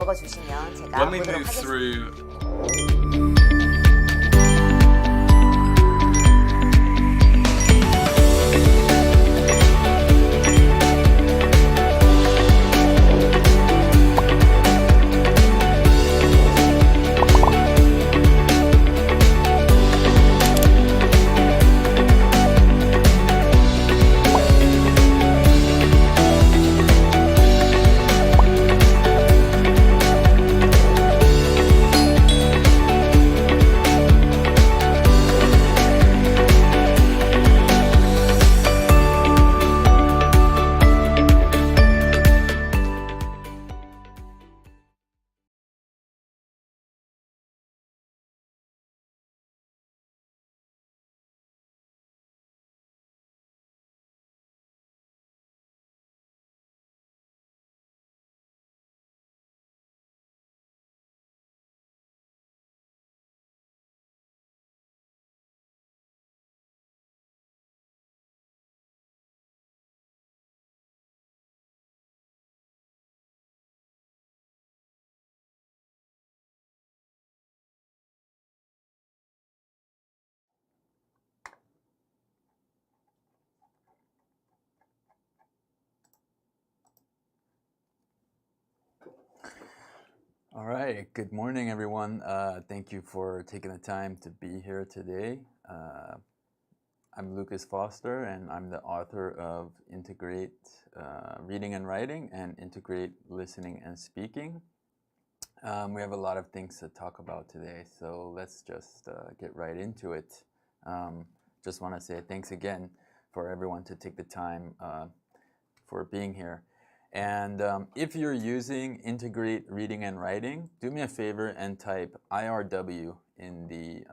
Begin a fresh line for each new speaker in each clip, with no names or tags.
적어주시면 제가
Let me
보도록
move
하겠습니다.
through.
All right, good morning, everyone. Thank you for taking the time to be here today. I'm Lucas Foster, and I'm the author of Integrate Reading and Writing and Integrate Listening and Speaking. We have a lot of things to talk about today, so let's just get right into it. Just want to say thanks again for everyone to take the time for being here. And if you're using Integrate Reading and Writing, do me a favor and type IRW in the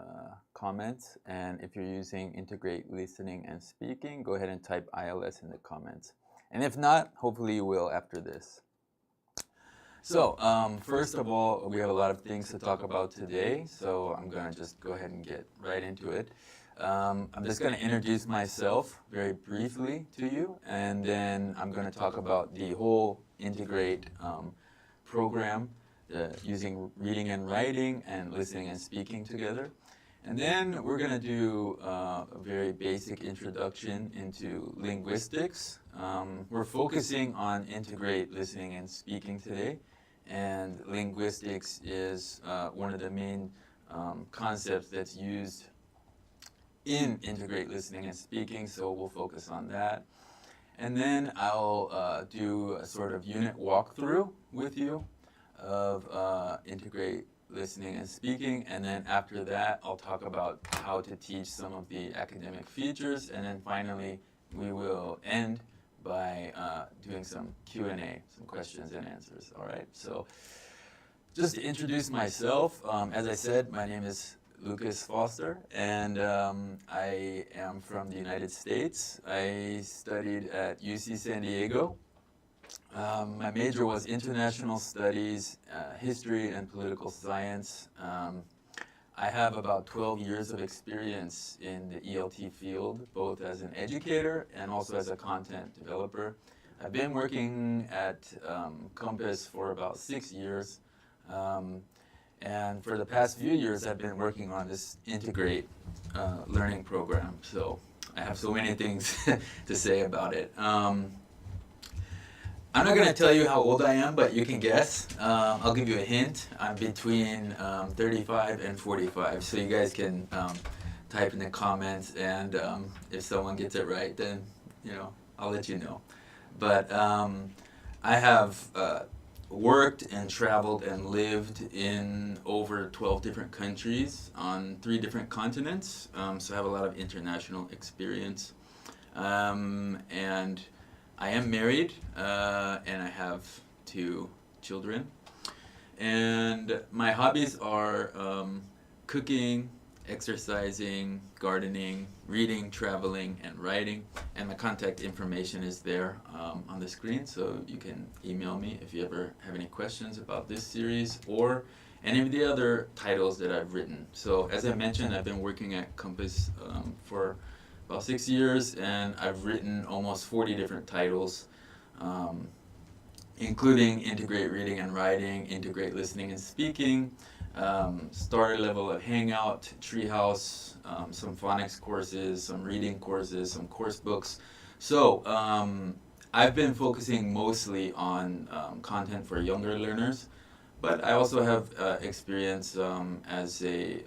comments. And if you're using Integrate Listening and Speaking, go ahead and type ILS in the comments. And if not, hopefully you will after this. So first of all, we have a lot of things to talk about today, so I'm going to just go ahead and get right into it. I'm just going to introduce myself very briefly to you, and then I'm going to talk about the whole Integrate program using reading and writing and listening and speaking together. And then we're going to do a very basic introduction into linguistics. We're focusing on Integrate Listening and Speaking today, and linguistics is one of the main concepts that's used in Integrate Listening and Speaking, so we'll focus on that. And then I'll do a sort of unit walkthrough with you of Integrate Listening and Speaking, and then after that I'll talk about how to teach some of the academic features, and then finally we will end by doing some Q&A, some questions and answers. All right, so just to introduce myself, as I said, my name is Lucas Foster, and I am from the United States. I studied at UC San Diego. My major was international studies, history, and political science. I have about 12 years of experience in the ELT field, both as an educator and also as a content developer. I've been working at Compass for about 6 years. And for the past few years, I've been working on this Integrate learning program. So I have so many things to say about it. I'm not going to tell you how old I am, but you can guess. I'll give you a hint. I'm between 35 and 45. So you guys can type in the comments, and if someone gets it right, then I'll let you know. But I have worked and traveled and lived in over 12 different countries on 3 different continents, so I have a lot of international experience. And I am married, and I have 2 children. And my hobbies are cooking, exercising, gardening, reading, traveling, and writing. And my contact information is there on the screen, so you can email me if you ever have any questions about this series or any of the other titles that I've written. So as I mentioned, I've been working at Compass for about 6 years, and I've written almost 40 different titles. including integrate reading and writing, integrate listening and speaking, starter level of Hangout, Treehouse, some phonics courses, some reading courses, some course books. So I've been focusing mostly on content for younger learners, but I also have experience as a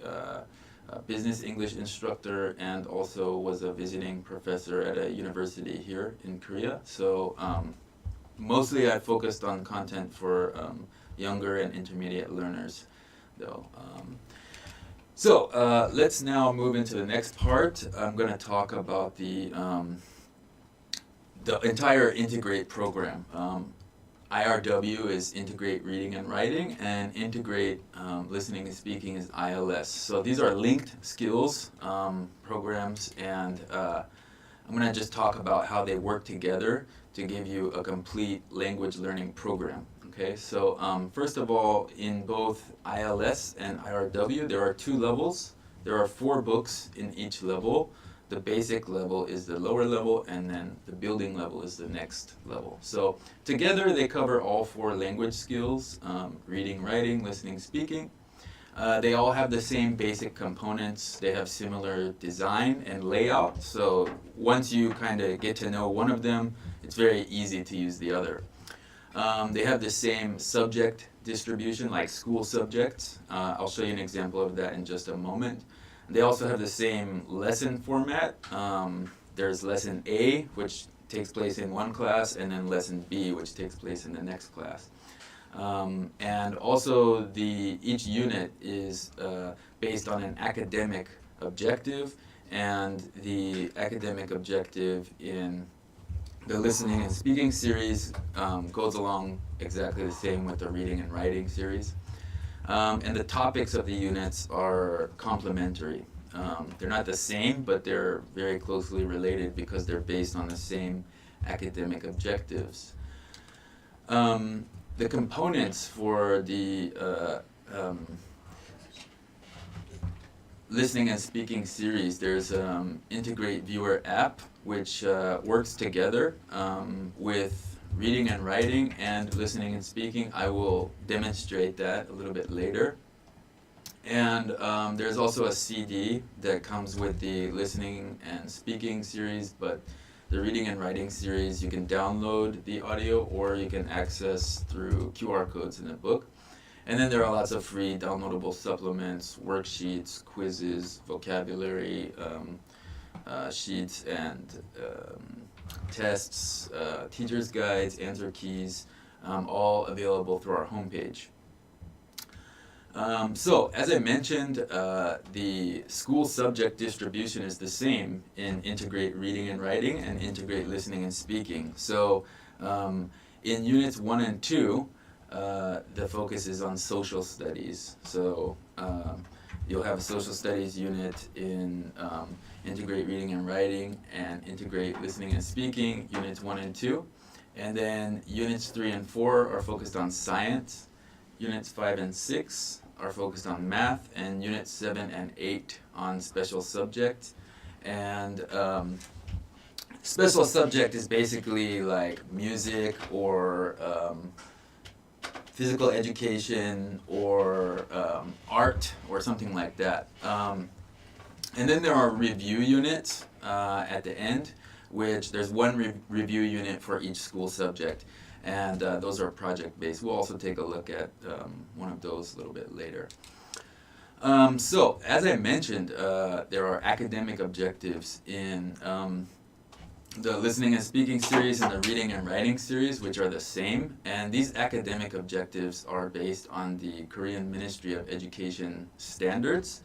business English instructor, and also was a visiting professor at a university here in Korea. So mostly I focused on content for younger and intermediate learners, though. So let's now move into the next part. I'm going to talk about the entire Integrate program. IRW is Integrate Reading and Writing, and Integrate Listening and Speaking is ILS. So these are linked skills programs, and I'm going to just talk about how they work together to give you a complete language learning program. Okay, so first of all, in both ILS and IRW, there are 2 levels. There are 4 books in each level. The basic level is the lower level, and then the building level is the next level. So together they cover all 4 language skills, reading, writing, listening, speaking. They all have the same basic components. They have similar design and layout. So once you kind of get to know one of them, it's very easy to use the other. They have the same subject distribution, like school subjects. I'll show you an example of that in just a moment. They also have the same lesson format. There's lesson A, which takes place in one class, and then lesson B, which takes place in the next class. And also each unit is based on an academic objective, and the academic objective in the listening and speaking series goes along exactly the same with the reading and writing series. And the topics of the units are complementary. They're not the same, but they're very closely related because they're based on the same academic objectives. The components for the listening and speaking series, there's Integrate Viewer app, which works together with reading and writing and listening and speaking. I will demonstrate that a little bit later. And there's also a CD that comes with the listening and speaking series, but the reading and writing series, you can download the audio or you can access through QR codes in the book. And then there are lots of free downloadable supplements, worksheets, quizzes, vocabulary sheets, and tests, teacher's guides, answer keys, all available through our homepage. So, as I mentioned, the school subject distribution is the same in Integrate Reading and Writing and Integrate Listening and Speaking. So, in Units 1 and 2, the focus is on social studies. So, you'll have a social studies unit in Integrate Reading and Writing and Integrate Listening and Speaking, Units 1 and 2. And then Units 3 and 4 are focused on science. Units 5 and 6 are focused on math, and Units 7 and 8 on special subject. And special subject is basically like music or physical education or art or something like that. And then there are review units at the end, which there's one review unit for each school subject. And those are project-based. We'll also take a look at one of those a little bit later. So, as I mentioned, there are academic objectives in the listening and speaking series and the reading and writing series, which are the same. And these academic objectives are based on the Korean Ministry of Education standards,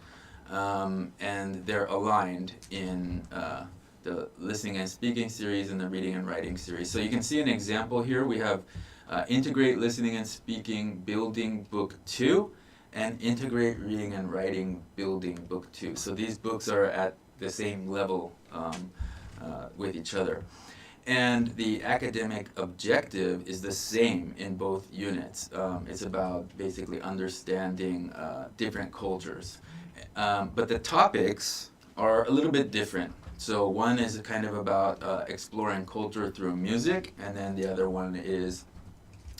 and they're aligned in the listening and speaking series and the reading and writing series. So you can see an example here. We have Integrate Listening and Speaking Building Book 2 and Integrate Reading and Writing Building Book 2. So these books are at the same level with each other. And the academic objective is the same in both units. It's about basically understanding different cultures. But the topics are a little bit different. So one is kind of about exploring culture through music, and then the other one is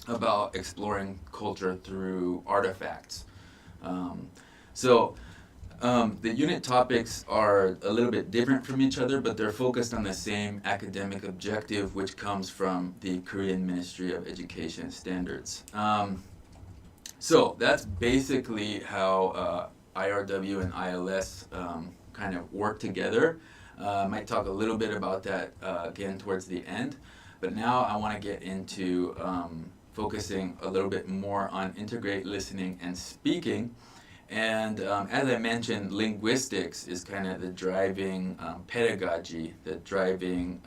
about exploring culture through artifacts. The unit topics are a little bit different from each other, but they're focused on the same academic objective, which comes from the Korean Ministry of Education Standards. So that's basically how IRW and ILS kind of work together. I might talk a little bit about that again towards the end, but now I want to get into focusing a little bit more on integrate listening and speaking. And as I mentioned, linguistics is kind of the driving pedagogy, the driving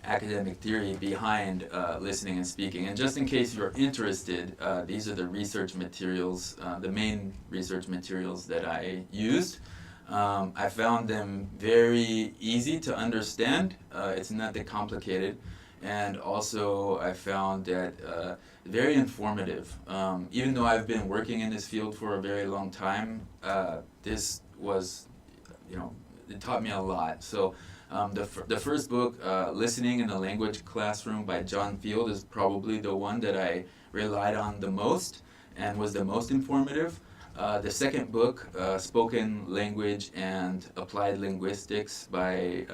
academic theory behind listening and speaking. And just in case you're interested, these are the research materials, the main research materials that I used. I found them very easy to understand. It's not that complicated. And also I found that very informative. Even though I've been working in this field for a very long time, this was, it taught me a lot. So the first book, Listening in the Language Classroom by John Field, is probably the one that I relied on the most and was the most informative. The second book, Spoken Language and Applied Linguistics by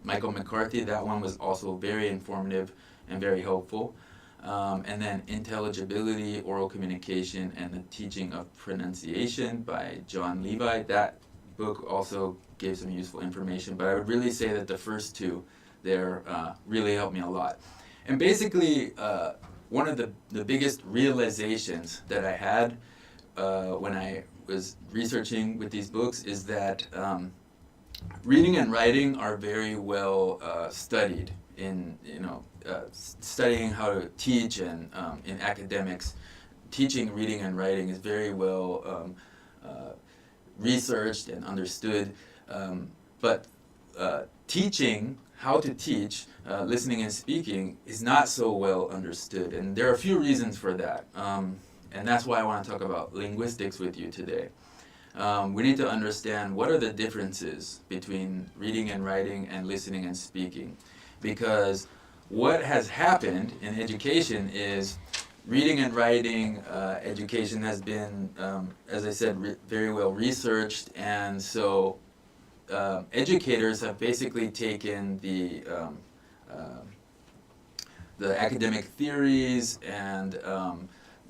Michael McCarthy, that one was also very informative and very helpful. And then Intelligibility, Oral Communication, and the Teaching of Pronunciation by John Levi. That book also gave some useful information, but I would really say that the first two there really helped me a lot. And basically, one of the biggest realizations that I had when I was researching with these books is that reading and writing are very well studied in studying how to teach, and in academics, teaching reading and writing is very well researched and understood. But teaching how to teach listening and speaking is not so well understood, and there are a few reasons for that. And that's why I want to talk about linguistics with you today. We need to understand what are the differences between reading and writing and listening and speaking. Because what has happened in education is reading and writing education has been, as I said, very well researched, and so educators have basically taken the academic theories and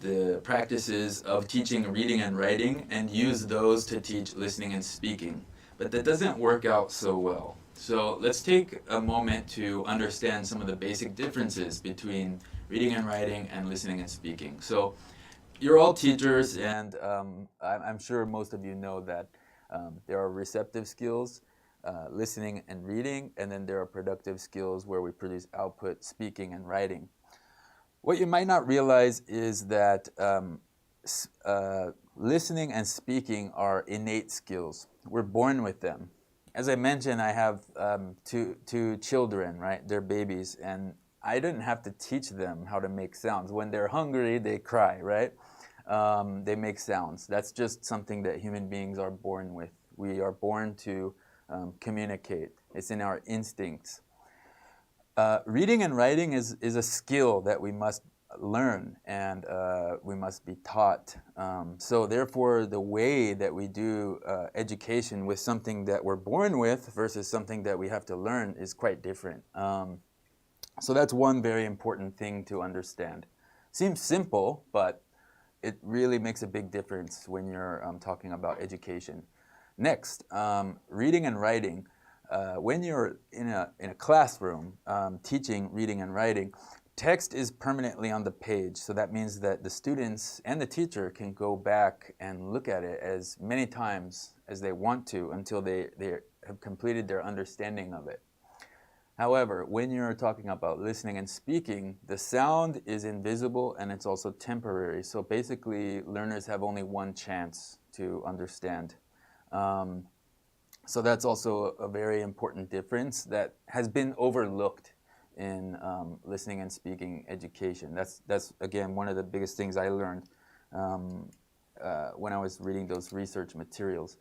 the practices of teaching reading and writing and use those to teach listening and speaking. But that doesn't work out so well. So let's take a moment to understand some of the basic differences between reading and writing and listening and speaking. So you're all teachers, and I'm sure most of you know that there are receptive skills, listening and reading, and then there are productive skills where we produce output, speaking and writing. What you might not realize is that listening and speaking are innate skills. We're born with them. As I mentioned, I have two children, right? They're babies, and I didn't have to teach them how to make sounds. When they're hungry, they cry, right? They make sounds. That's just something that human beings are born with. We are born to communicate. It's in our instincts. Reading and writing is a skill that we must learn, and we must be taught. So therefore, the way that we do education with something that we're born with versus something that we have to learn is quite different. So that's one very important thing to understand. Seems simple, but it really makes a big difference when you're talking about education. Next, reading and writing. When you're in a classroom teaching reading and writing, text is permanently on the page. So that means that the students and the teacher can go back and look at it as many times as they want to until they have completed their understanding of it. However, when you're talking about listening and speaking, the sound is invisible and it's also temporary. So basically, learners have only one chance to understand. So that's also a very important difference that has been overlooked in listening and speaking education. That's again one of the biggest things I learned when I was reading those research materials.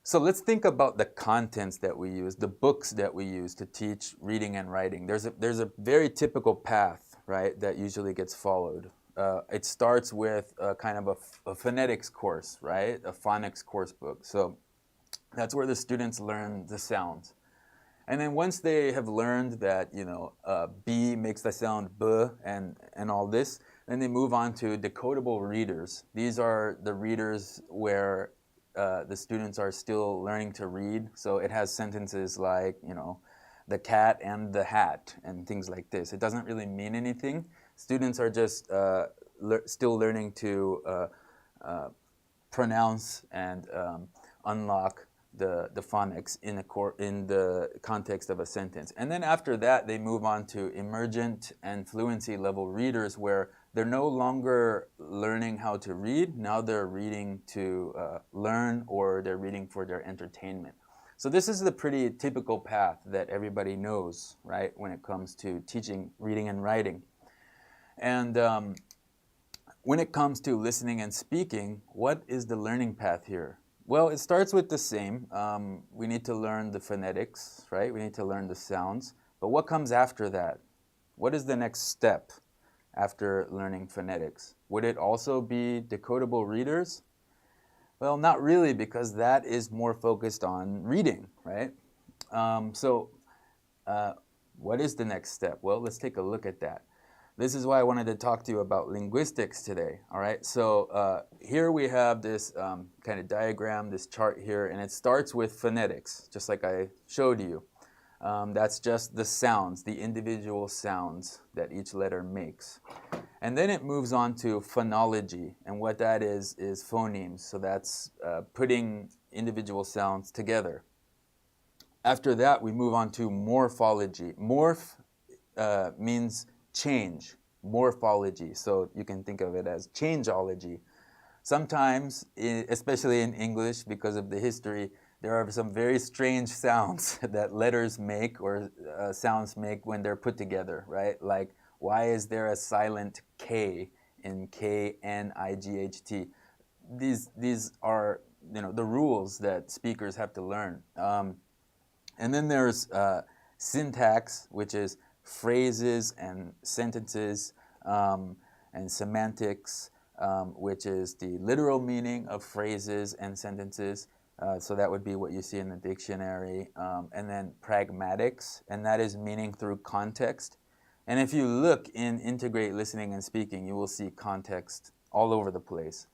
So let's think about the contents that we use, the books that we use to teach reading and writing. There's a very typical path right, that usually gets followed. It starts with kind of a phonetics course, right, a phonics course book. So that's where the students learn the sounds. And then once they have learned that, B makes the sound B and all this, then they move on to decodable readers. These are the readers where the students are still learning to read. So it has sentences like, the cat and the hat and things like this. It doesn't really mean anything. Students are just still learning to pronounce and unlock the phonics in the context of a sentence. And then after that, they move on to emergent and fluency level readers, where they're no longer learning how to read. Now they're reading to learn, or they're reading for their entertainment. So this is the pretty typical path that everybody knows, right, when it comes to teaching reading and writing. And when it comes to listening and speaking, what is the learning path here? Well, it starts with the same. We need to learn the phonetics, right? We need to learn the sounds. But what comes after that? What is the next step after learning phonetics? Would it also be decodable readers? Well, not really, because that is more focused on reading, right? What is the next step? Well, let's take a look at that. This is why I wanted to talk to you about linguistics today, all right? So here we have this kind of diagram, this chart here, and it starts with phonetics, just like I showed you. That's just the sounds, the individual sounds that each letter makes. And then it moves on to phonology, and what that is phonemes. So that's putting individual sounds together. After that, we move on to morphology. Morph means change, morphology. So you can think of it as changeology. Sometimes, especially in English, because of the history, there are some very strange sounds that letters make or sounds make when they're put together, right? Like, why is there a silent K in K-N-I-G-H-T? These are, the rules that speakers have to learn. And then there's syntax, which is phrases and sentences, and semantics, which is the literal meaning of phrases and sentences. So that would be what you see in the dictionary. And then pragmatics, and that is meaning through context. And if you look in Integrate Listening and Speaking, you will see context all over the place.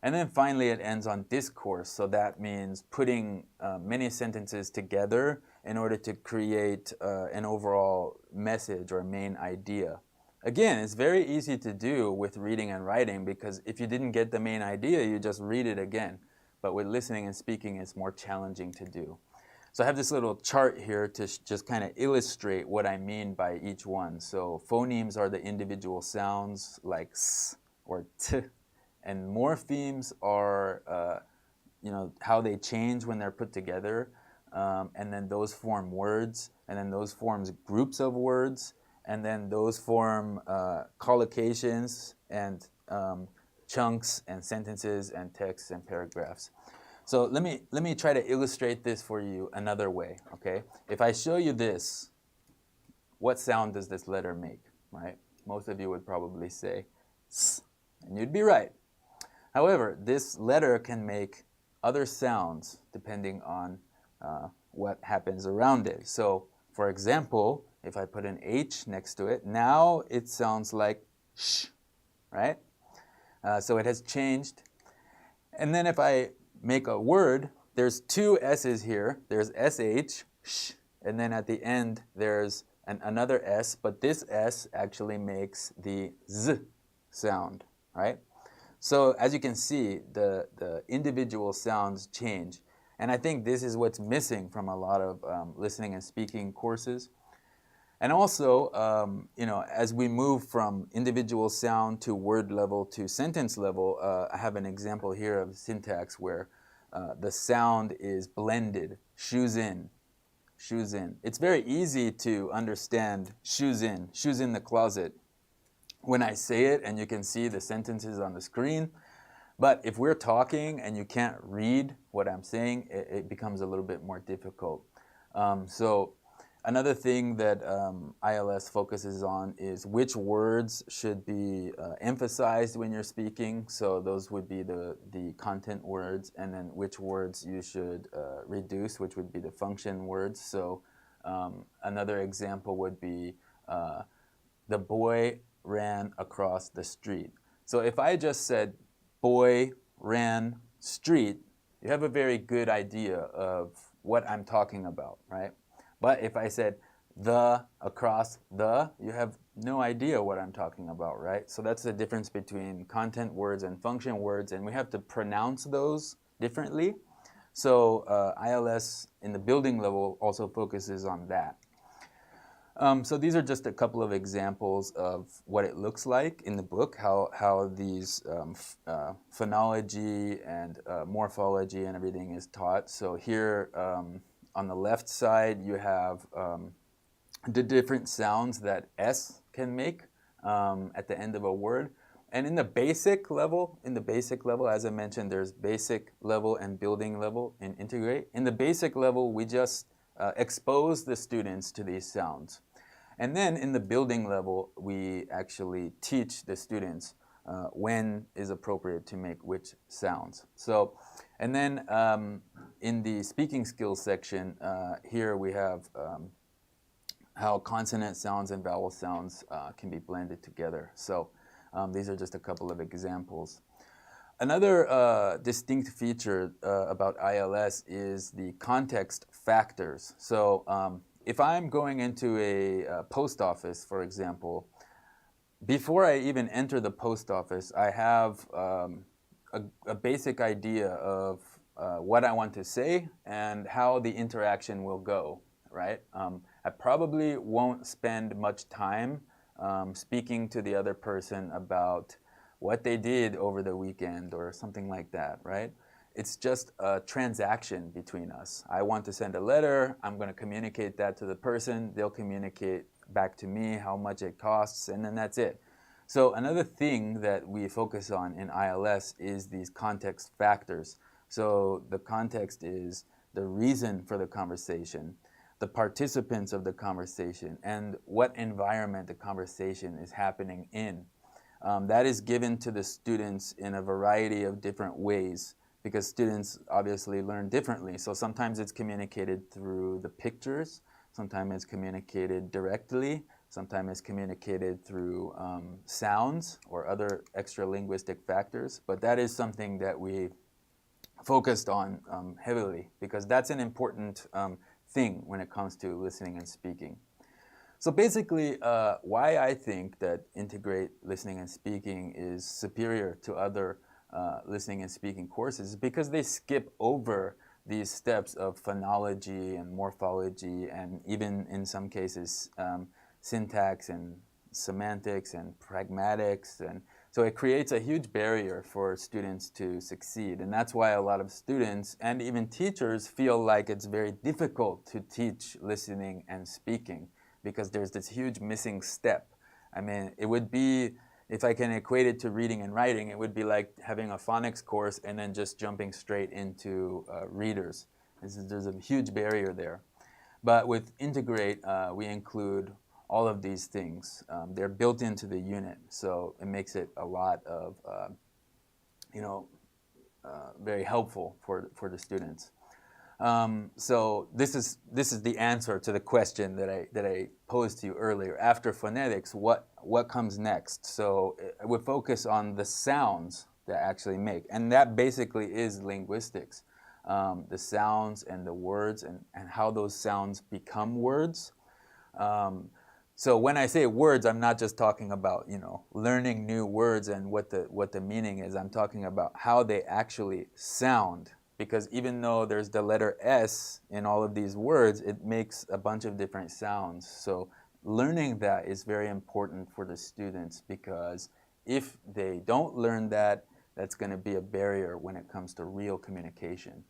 And then finally, it ends on discourse. So that means putting many sentences together in order to create an overall message or main idea. Again, it's very easy to do with reading and writing, because if you didn't get the main idea, you just read it again. But with listening and speaking, it's more challenging to do. So I have this little chart here to just kind of illustrate what I mean by each one. So phonemes are the individual sounds like s or t. And morphemes are, how they change when they're put together. And then those form words, and then those forms groups of words, and then those form collocations and chunks and sentences and texts and paragraphs. So let me try to illustrate this for you another way, okay? If I show you this, what sound does this letter make, right? Most of you would probably say s, and you'd be right. However, this letter can make other sounds depending on what happens around it. So, for example, if I put an H next to it, now it sounds like sh, right? So it has changed. And then if I make a word, there's two S's here. There's SH, sh, and then at the end there's another S, but this S actually makes the Z sound, right? So as you can see, the individual sounds change. And I think this is what's missing from a lot of listening and speaking courses. And also, as we move from individual sound to word level to sentence level, I have an example here of syntax where the sound is blended. Shoes in, shoes in. It's very easy to understand shoes in the closet when I say it and you can see the sentences on the screen. But if we're talking and you can't read what I'm saying, it becomes a little bit more difficult. So Another thing that ILS focuses on is which words should be emphasized when you're speaking. So those would be the content words, and then which words you should reduce, which would be the function words. So another example would be the boy ran across the street. So if I just said boy ran street, you have a very good idea of what I'm talking about, right? But if I said the across the, you have no idea what I'm talking about, right? So that's the difference between content words and function words, and we have to pronounce those differently. So ILS in the building level also focuses on that. So these are just a couple of examples of what it looks like in the book, how these phonology and morphology and everything is taught. So here on the left side, you have the different sounds that S can make at the end of a word. And in the basic level, as I mentioned, there's basic level and building level in integrate. In the basic level, we just expose the students to these sounds. And then in the building level, we actually teach the students when is appropriate to make which sounds. So, and then in the speaking skills section, here we have how consonant sounds and vowel sounds can be blended together. So these are just a couple of examples. Another distinct feature about ILS is the context factors. So if I'm going into a post office, for example, before I even enter the post office, I have a basic idea of what I want to say and how the interaction will go, right? I probably won't spend much time speaking to the other person about what they did over the weekend or something like that, right? It's just a transaction between us. I want to send a letter, I'm going to communicate that to the person, they'll communicate back to me how much it costs, and then that's it. So another thing that we focus on in ILS is these context factors. So the context is the reason for the conversation, the participants of the conversation, and what environment the conversation is happening in. That is given to the students in a variety of different ways because students obviously learn differently. So sometimes it's communicated through the pictures, sometimes it's communicated directly, sometimes it's communicated through sounds or other extra linguistic factors. But that is something that we focused on heavily because that's an important thing when it comes to listening and speaking. So basically, why I think that integrate listening and speaking is superior to other listening and speaking courses is because they skip over these steps of phonology and morphology and even in some cases syntax and semantics and pragmatics. And so it creates a huge barrier for students to succeed. And that's why a lot of students and even teachers feel like it's very difficult to teach listening and speaking, because there's this huge missing step. I mean, it would be, if I can equate it to reading and writing, it would be like having a phonics course and then just jumping straight into readers. There's a huge barrier there. But with Integrate, we include all of these things. They're built into the unit, so it makes it a lot of, very helpful for the students. So this is the answer to the question that I posed to you earlier. After phonetics, what comes next? So we focus on the sounds that actually make, and that basically is linguistics. The sounds and the words and how those sounds become words. So when I say words, I'm not just talking about learning new words and what the meaning is. I'm talking about how they actually sound. Because even though there's the letter S in all of these words, it makes a bunch of different sounds. So learning that is very important for the students, because if they don't learn that, that's going to be a barrier when it comes to real communication.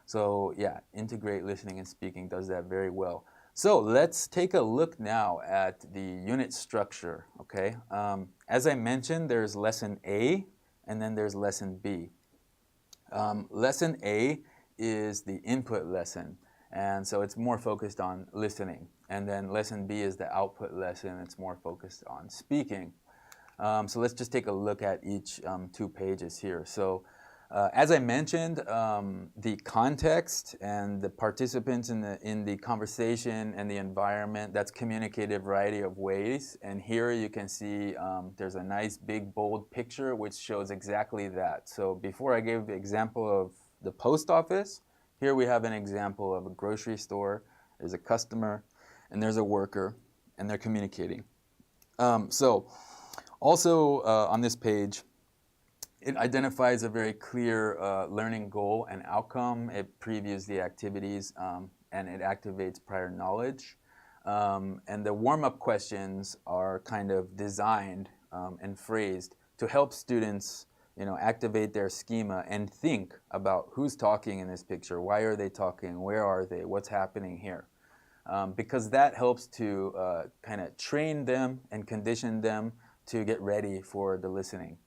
So yeah, Integrate Listening and Speaking does that very well. So let's take a look now at the unit structure, okay? As I mentioned, there's Lesson A and then there's Lesson B. Lesson A is the input lesson, And so it's more focused on listening. And then lesson B is the output lesson. It's more focused on speaking. So let's just take a look at each 2 pages here. So as I mentioned, the context and the participants in the conversation and the environment, that's communicated a variety of ways. And here you can see there's a nice big bold picture which shows exactly that. So before I gave the example of the post office, here we have an example of a grocery store. There's a customer and there's a worker and they're communicating. So also on this page, it identifies a very clear learning goal and outcome. It previews the activities and it activates prior knowledge. And the warm-up questions are kind of designed and phrased to help students, activate their schema and think about who's talking in this picture, why are they talking, where are they, what's happening here. Because that helps to kind of train them and condition them to get ready for the listening.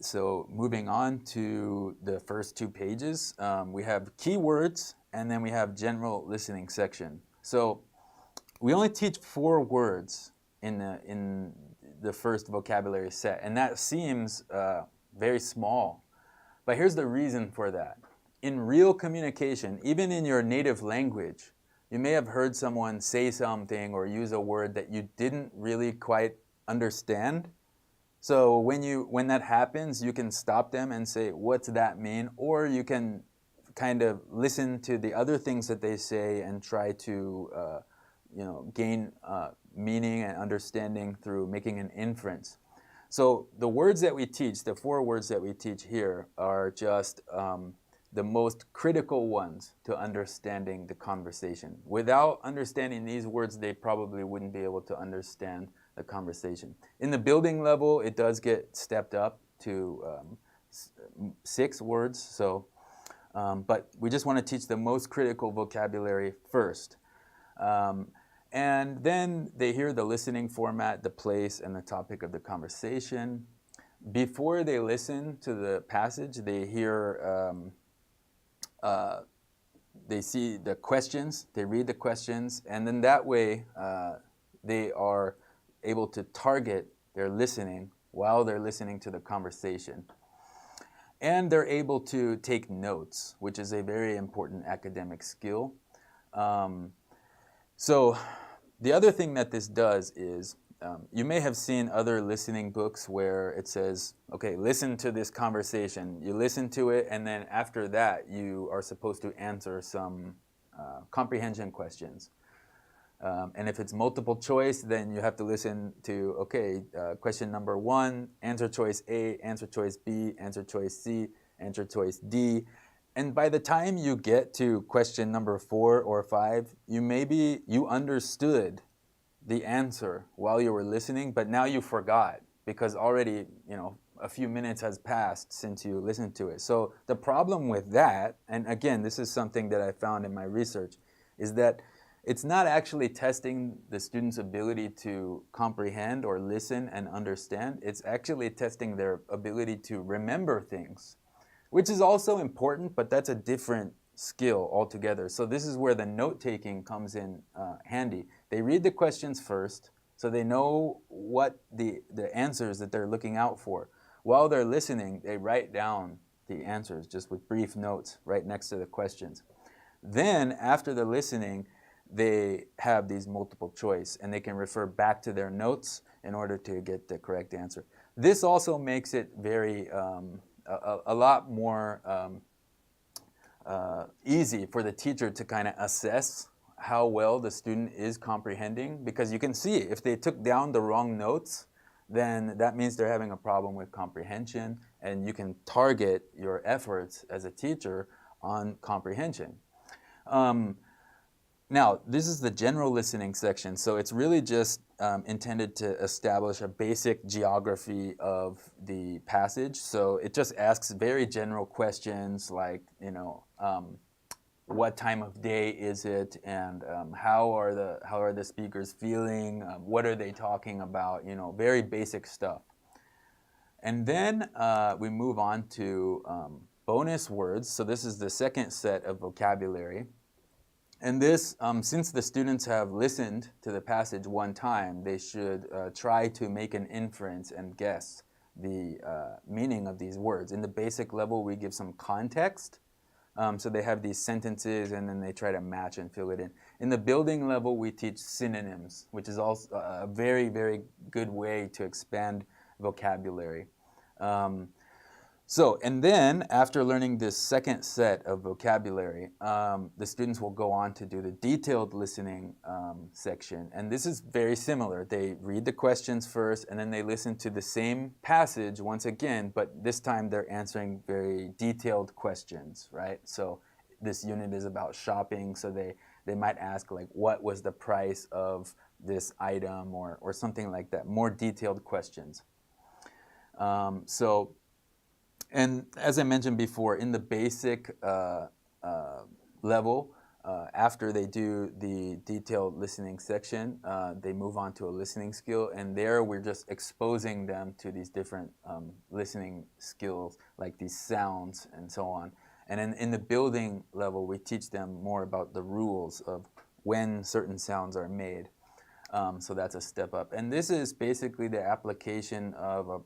So moving on to the first 2 pages, we have keywords and then we have general listening section. So we only teach 4 words in the first vocabulary set, and that seems very small. But here's the reason for that. In real communication, even in your native language, you may have heard someone say something or use a word that you didn't really quite understand. So when that happens, you can stop them and say, what's that mean? Or you can kind of listen to the other things that they say and try to gain meaning and understanding through making an inference. So the words that we teach, the 4 words that we teach here, are just the most critical ones to understanding the conversation. Without understanding these words, they probably wouldn't be able to understand the conversation. In the building level, it does get stepped up to 6 words. So, but we just want to teach the most critical vocabulary first. And then they hear the listening format, the place, and the topic of the conversation. Before they listen to the passage, they hear, they see the questions, they read the questions, and then that way they are able to target their listening while they're listening to the conversation. And they're able to take notes, which is a very important academic skill. So the other thing that this does is, you may have seen other listening books where it says, okay, listen to this conversation. You listen to it, and then after that, you are supposed to answer some comprehension questions. And if it's multiple choice, then you have to listen to, okay, question number 1, answer choice A, answer choice B, answer choice C, answer choice D. And by the time you get to question number 4 or 5, you understood the answer while you were listening, but now you forgot because already, a few minutes has passed since you listened to it. So the problem with that, and again, this is something that I found in my research, is that it's not actually testing the student's ability to comprehend or listen and understand. It's actually testing their ability to remember things, which is also important, but that's a different skill altogether. So this is where the note-taking comes in handy. They read the questions first, so they know what the answers that they're looking out for. While they're listening, they write down the answers just with brief notes right next to the questions. Then, after the listening, they have these multiple choice, and they can refer back to their notes in order to get the correct answer. This also makes it very a lot more easy for the teacher to kind of assess how well the student is comprehending, because you can see if they took down the wrong notes, then that means they're having a problem with comprehension, and you can target your efforts as a teacher on comprehension. Now, this is the general listening section, so it's really just intended to establish a basic geography of the passage. So it just asks very general questions like, what time of day is it, and how are the speakers feeling, what are they talking about, very basic stuff. And then we move on to bonus words. So this is the second set of vocabulary. And this, since the students have listened to the passage one time, they should try to make an inference and guess the meaning of these words. In the basic level, we give some context. So they have these sentences, and then they try to match and fill it in. In the building level, we teach synonyms, which is also a very, very good way to expand vocabulary. And then after learning this second set of vocabulary, the students will go on to do the detailed listening section. And this is very similar. They read the questions first, and then they listen to the same passage once again, but this time they're answering very detailed questions, right? So this unit is about shopping, so they might ask, like, what was the price of this item, or something like that, more detailed questions. And as I mentioned before, in the basic level, after they do the detailed listening section, they move on to a listening skill, and there we're just exposing them to these different listening skills, like these sounds and so on. And then in the building level, we teach them more about the rules of when certain sounds are made. So that's a step up. And this is basically the application of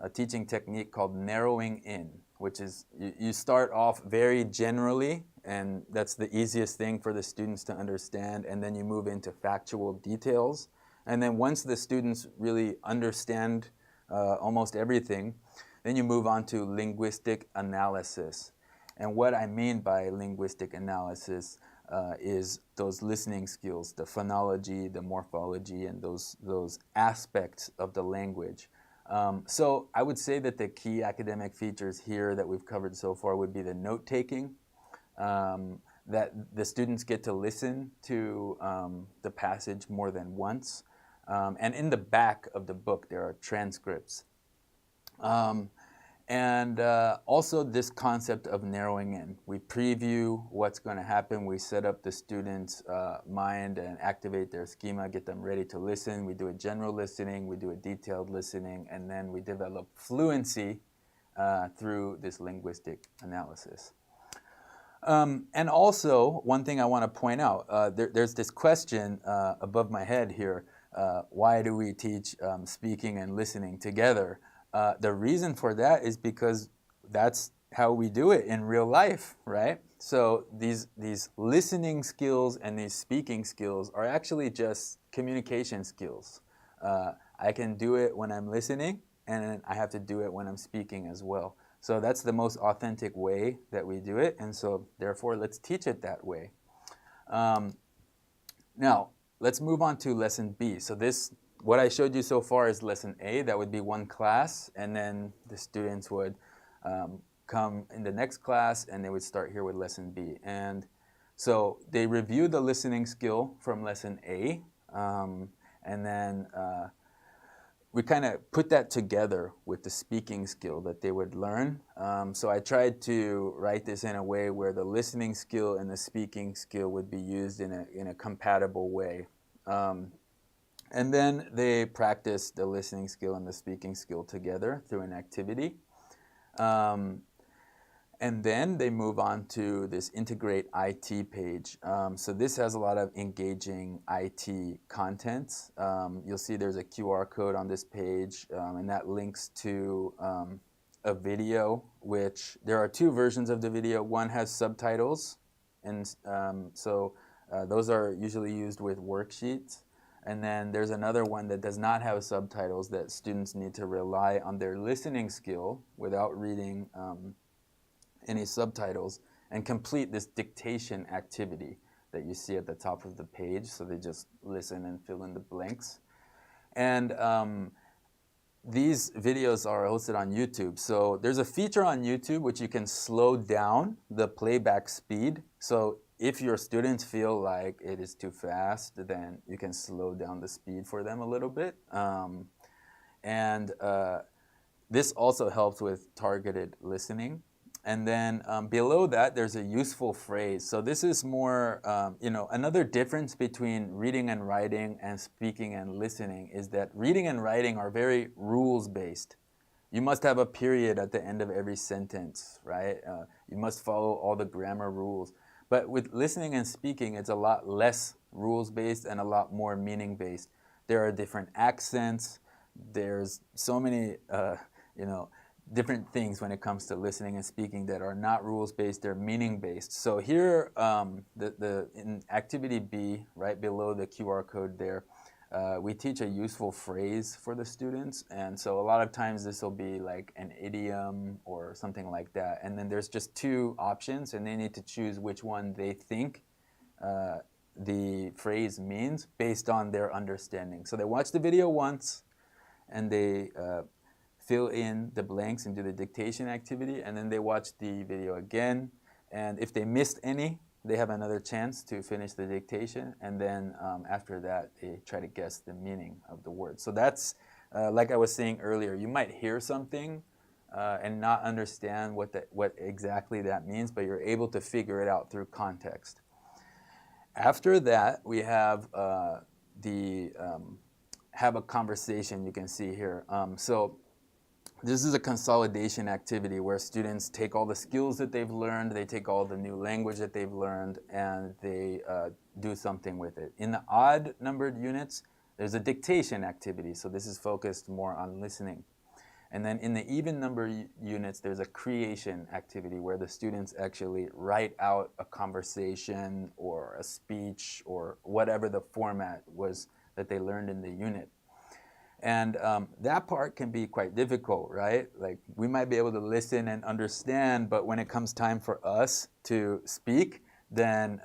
a teaching technique called narrowing in, which is you start off very generally, and that's the easiest thing for the students to understand, and then you move into factual details. And then once the students really understand almost everything, then you move on to linguistic analysis. And what I mean by linguistic analysis is those listening skills, the phonology, the morphology, and those aspects of the language. So I would say that the key academic features here that we've covered so far would be the note-taking, that the students get to listen to the passage more than once. And in the back of the book, there are transcripts. And also this concept of narrowing in. We preview what's going to happen. We set up the students' mind and activate their schema, get them ready to listen. We do a general listening, we do a detailed listening, and then we develop fluency through this linguistic analysis. And also, one thing I want to point out, there's this question above my head here, why do we teach speaking and listening together? The reason for that is because that's how we do it in real life, right? So these listening skills and these speaking skills are actually just communication skills. I can do it when I'm listening, and I have to do it when I'm speaking as well. So that's the most authentic way that we do it, and so therefore let's teach it that way. Now, let's move on to lesson B. So what I showed you so far is lesson A. That would be one class, and then the students would come in the next class, and they would start here with lesson B. And so they review the listening skill from lesson A, and then we kind of put that together with the speaking skill that they would learn. So I tried to write this in a way where the listening skill and the speaking skill would be used in a compatible way. And then they practice the listening skill and the speaking skill together through an activity. And then they move on to this Integrate IT page. So this has a lot of engaging IT content. You'll see there's a QR code on this page, and that links to a video, which there are two versions of the video. One has subtitles, and those are usually used with worksheets. And then there's another one that does not have subtitles that students need to rely on their listening skill without reading any subtitles and complete this dictation activity that you see at the top of the page. So they just listen and fill in the blanks. And these videos are hosted on YouTube. So there's a feature on YouTube which you can slow down the playback speed. So if your students feel like it is too fast, then you can slow down the speed for them a little bit. This also helps with targeted listening. And then below that, there's a useful phrase. So this is more, another difference between reading and writing and speaking and listening is that reading and writing are very rules-based. you must have a period at the end of every sentence, right? You must follow all the grammar rules. But with listening and speaking, it's a lot less rules-based and a lot more meaning-based. There are different accents. There's so many, different things when it comes to listening and speaking that are not rules-based, they're meaning-based. So here, in activity B, right below the QR code there, we teach a useful phrase for the students. And so a lot of times this will be like an idiom or something like that. And then there's just two options and they need to choose which one they think the phrase means based on their understanding. So they watch the video once and they fill in the blanks and do the dictation activity, and then they watch the video again. And if they missed any, they have another chance to finish the dictation, and then after that, they try to guess the meaning of the word. So that's, like I was saying earlier, you might hear something and not understand what exactly that means, but you're able to figure it out through context. After that, we have have a conversation, you can see here. So this is a consolidation activity where students take all the skills that they've learned, they take all the new language that they've learned, and they do something with it. In the odd numbered units, there's a dictation activity, so this is focused more on listening. And then in the even number units, there's a creation activity where the students actually write out a conversation or a speech or whatever the format was that they learned in the unit. And that part can be quite difficult, right? Like we might be able to listen and understand, but when it comes time for us to speak, then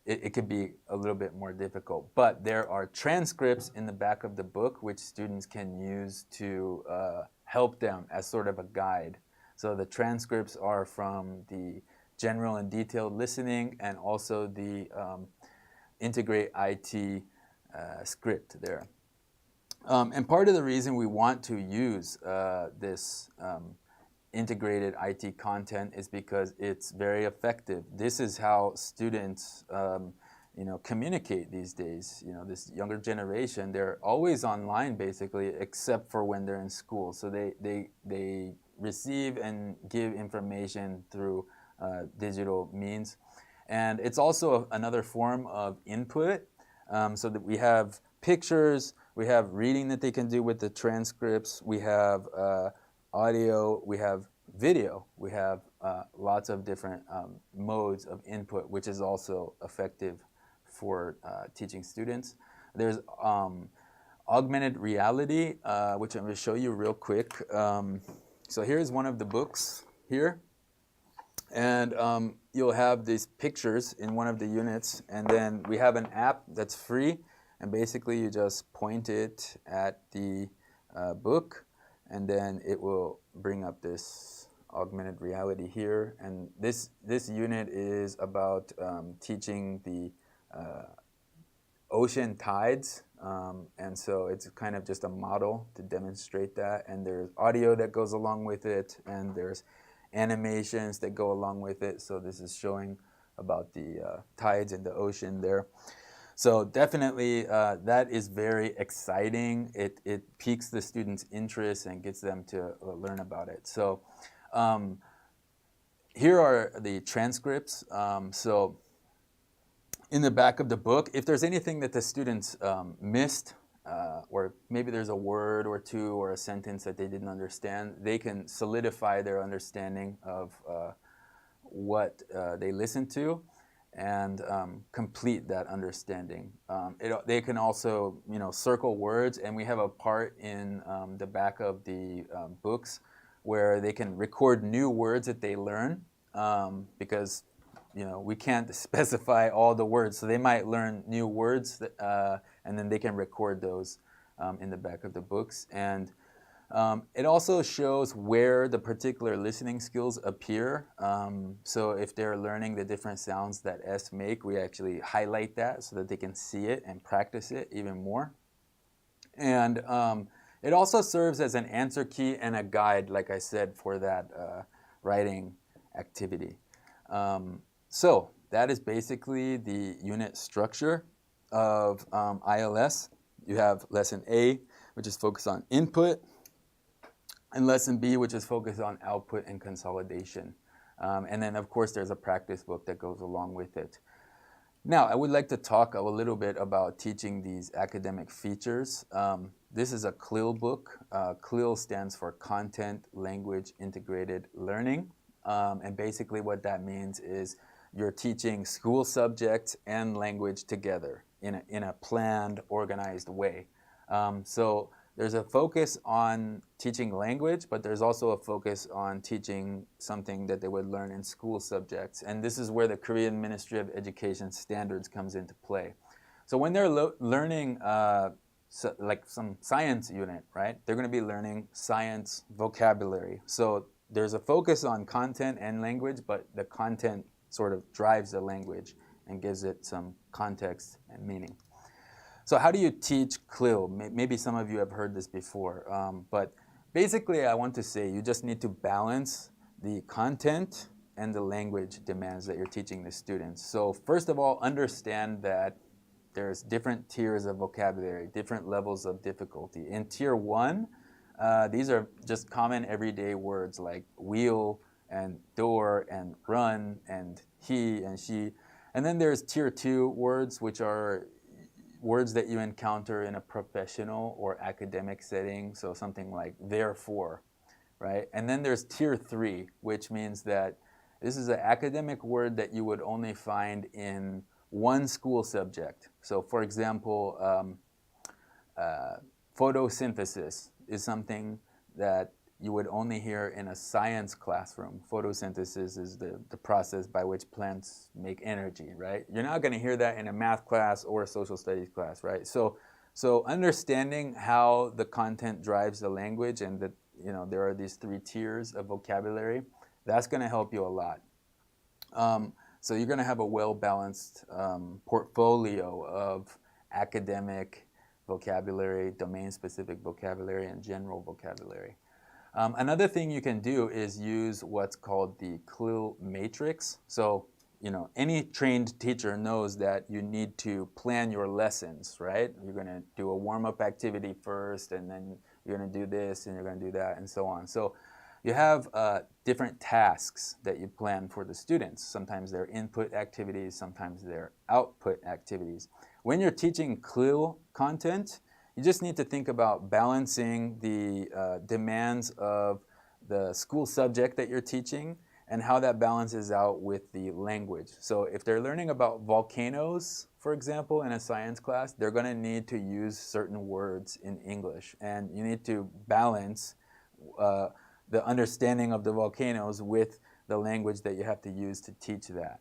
it could be a little bit more difficult. But there are transcripts in the back of the book which students can use to help them as sort of a guide. So the transcripts are from the general and detailed listening and also the Integrate IT script there. And part of the reason we want to use this integrated IT content is because it's very effective. This is how students communicate these days. This younger generation, they're always online basically, except for when they're in school. So they receive and give information through digital means. And it's also another form of input, so that we have pictures, we have reading that they can do with the transcripts, we have audio, we have video, we have lots of different modes of input, which is also effective for teaching students. There's augmented reality, which I'm going to show you real quick. So here's one of the books here. And you'll have these pictures in one of the units. And then we have an app that's free. And basically, you just point it at the book. And then it will bring up this augmented reality here. And this unit is about teaching the ocean tides. And so it's kind of just a model to demonstrate that. And there's audio that goes along with it. And there's animations that go along with it. So this is showing about the tides in the ocean there. So definitely that is very exciting. It piques the students' interest and gets them to learn about it. So here are the transcripts. So in the back of the book, if there's anything that the students missed, or maybe there's a word or two or a sentence that they didn't understand, they can solidify their understanding of what they listened to and complete that understanding. They can also, circle words, and we have a part in the back of the books where they can record new words that they learn, because we can't specify all the words, so they might learn new words that, and then they can record those in the back of the books. And it also shows where the particular listening skills appear. So if they're learning the different sounds that S make, we actually highlight that so that they can see it and practice it even more. And it also serves as an answer key and a guide, like I said, for that writing activity. So that is basically the unit structure of ILS. You have lesson A, which is focused on input. and lesson B, which is focused on output and consolidation. And then, of course, there's a practice book that goes along with it. Now, I would like to talk a little bit about teaching these academic features. This is a CLIL book. CLIL stands for Content Language Integrated Learning. And basically what that means is you're teaching school subjects and language together in a planned, organized way. So there's a focus on teaching language, but there's also a focus on teaching something that they would learn in school subjects. And this is where the Korean Ministry of Education standards comes into play. So when they're learning like some science unit, right, they're going to be learning science vocabulary. So there's a focus on content and language, but the content sort of drives the language and gives it some context and meaning. So how do you teach CLIL? Maybe some of you have heard this before, but basically I want to say you just need to balance the content and the language demands that you're teaching the students. So first of all, understand that there's different tiers of vocabulary, different levels of difficulty. In tier 1, these are just common everyday words like wheel and door and run and he and she. And then there's tier 2 words, which are words that you encounter in a professional or academic setting, so something like therefore, right? And then there's tier 3, which means that this is an academic word that you would only find in one school subject. So for example, photosynthesis is something that you would only hear in a science classroom. Photosynthesis is the process by which plants make energy, right? You're not going to hear that in a math class or a social studies class, right? So understanding how the content drives the language and that there are these 3 tiers of vocabulary, that's going to help you a lot. So you're going to have a well-balanced portfolio of academic vocabulary, domain-specific vocabulary, and general vocabulary. Another thing you can do is use what's called the CLIL matrix. So, any trained teacher knows that you need to plan your lessons, right? You're going to do a warm-up activity first, and then you're going to do this, and you're going to do that, and so on. So you have different tasks that you plan for the students. Sometimes they're input activities, sometimes they're output activities. When you're teaching CLIL content, you just need to think about balancing the demands of the school subject that you're teaching and how that balances out with the language. So if they're learning about volcanoes, for example, in a science class, they're going to need to use certain words in English. And you need to balance the understanding of the volcanoes with the language that you have to use to teach that.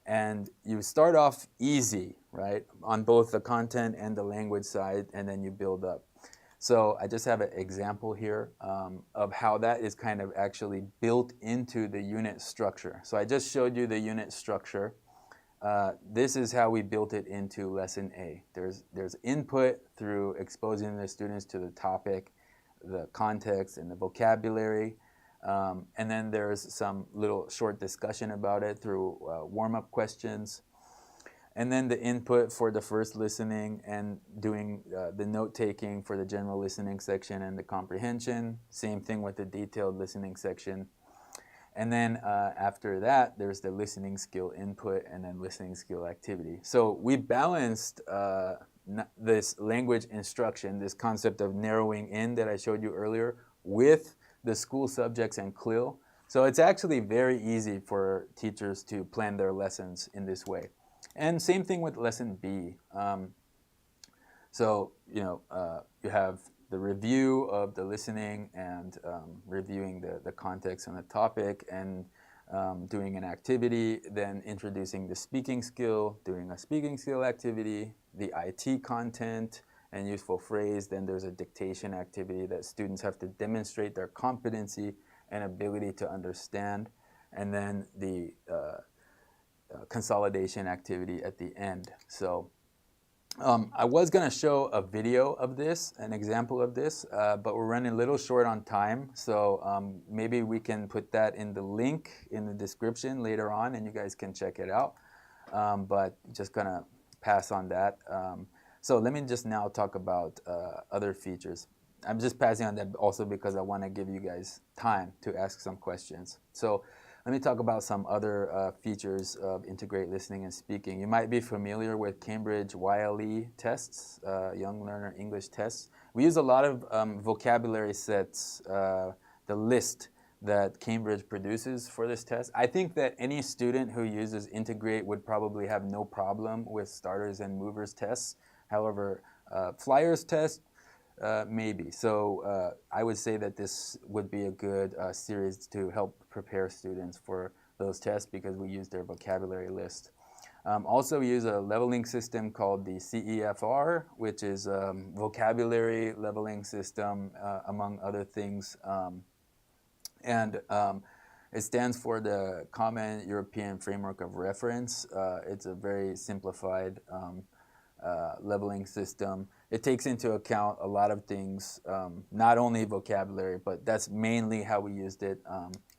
And you start off easy, right, on both the content and the language side, and then you build up. So I just have an example here of how that is kind of actually built into the unit structure. So I just showed you the unit structure. This is how we built it into lesson A. There's input through exposing the students to the topic, the context, and the vocabulary. And then there's some little short discussion about it through warm-up questions. And then the input for the first listening and doing the note-taking for the general listening section and the comprehension. Same thing with the detailed listening section. And then after that, there's the listening skill input and then listening skill activity. So we balanced this language instruction, this concept of narrowing in that I showed you earlier, with the school subjects and CLIL. So it's actually very easy for teachers to plan their lessons in this way. And same thing with lesson B. You have the review of the listening and reviewing the context and the topic and doing an activity, then introducing the speaking skill, doing a speaking skill activity, the IT content, and useful phrase. Then there's a dictation activity that students have to demonstrate their competency and ability to understand, and then the consolidation activity at the end. So I was going to show a video of this, an example of this, but we're running a little short on time, so maybe we can put that in the link in the description later on and you guys can check it out, but just going to pass on that. So let me just now talk about other features. I'm just passing on that also because I want to give you guys time to ask some questions. So let me talk about some other features of integrate listening and speaking. You might be familiar with Cambridge YLE tests, Young Learner English tests. We use a lot of vocabulary sets, the list that Cambridge produces for this test. I think that any student who uses integrate would probably have no problem with starters and movers tests. However, flyers test, maybe. So I would say that this would be a good series to help prepare students for those tests because we use their vocabulary list. Also, we use a leveling system called the CEFR, which is a vocabulary leveling system, among other things. It stands for the Common European Framework of Reference. It's a very simplified leveling system. It takes into account a lot of things, not only vocabulary, but that's mainly how we used it.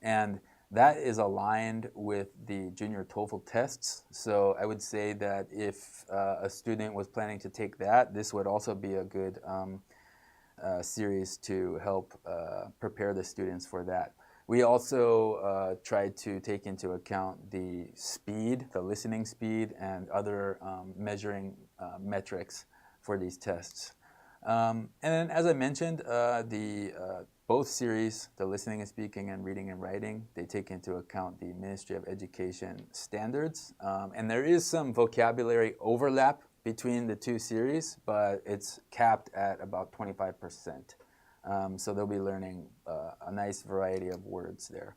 And that is aligned with the junior TOEFL tests. So I would say that if a student was planning to take that, this would also be a good series to help prepare the students for that. We also try to take into account the speed, the listening speed, and other measuring metrics for these tests. And then, as I mentioned, both series, the listening and speaking and reading and writing, they take into account the Ministry of Education standards. And there is some vocabulary overlap between the two series, but it's capped at about 25%. So they'll be learning a nice variety of words there.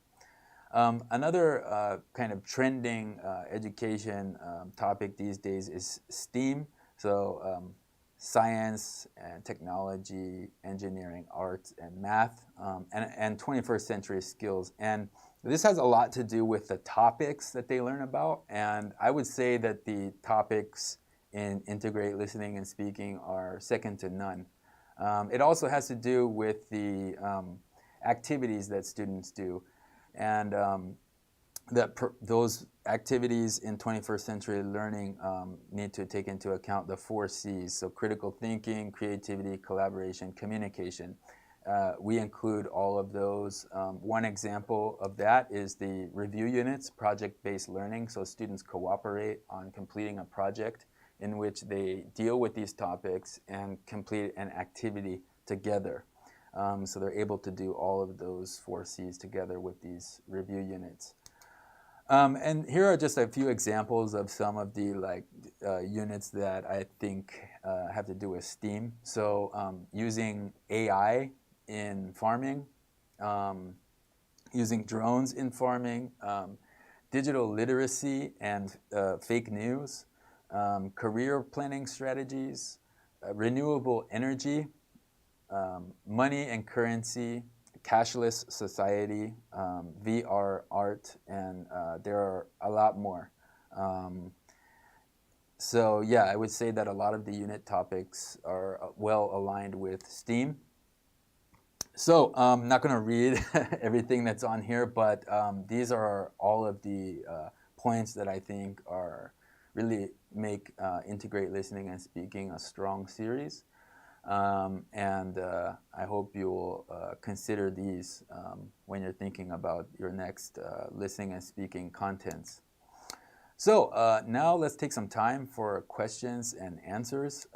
Another kind of trending education topic these days is STEAM. So science and technology, engineering, arts, and math, and 21st century skills. And this has a lot to do with the topics that they learn about. And I would say that the topics in integrate listening and speaking are second to none. It also has to do with the activities that students do. And those activities in 21st century learning need to take into account the 4 C's. So critical thinking, creativity, collaboration, communication. We include all of those. One example of that is the review units, project-based learning. So students cooperate on completing a project in which they deal with these topics and complete an activity together. So they're able to do all of those 4 C's together with these review units. And here are just a few examples of some of the units that I think have to do with STEAM. So using AI in farming, using drones in farming, digital literacy and fake news, career planning strategies, renewable energy, money and currency, cashless society, VR art, and there are a lot more. So yeah, I would say that a lot of the unit topics are well aligned with STEAM. So I'm not going to read everything that's on here, but these are all of the points that I think are really make integrate listening and speaking a strong series. And I hope you will consider these when you're thinking about your next listening and speaking contents. So now let's take some time for questions and answers.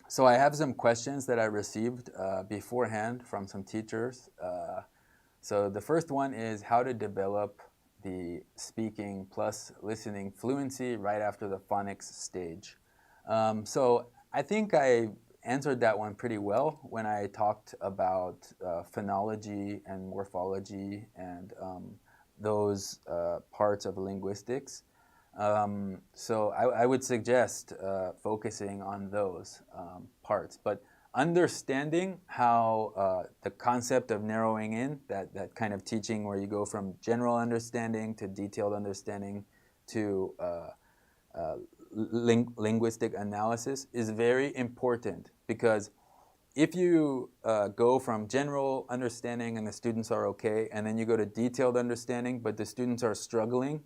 So I have some questions that I received beforehand from some teachers. So the first one is how to develop the speaking plus listening fluency right after the phonics stage. So I think I answered that one pretty well when I talked about phonology and morphology and those parts of linguistics. So I would suggest focusing on those parts, but understanding how the concept of narrowing in, that kind of teaching where you go from general understanding to detailed understanding to linguistic analysis is very important, because if you go from general understanding and the students are okay, and then you go to detailed understanding but the students are struggling,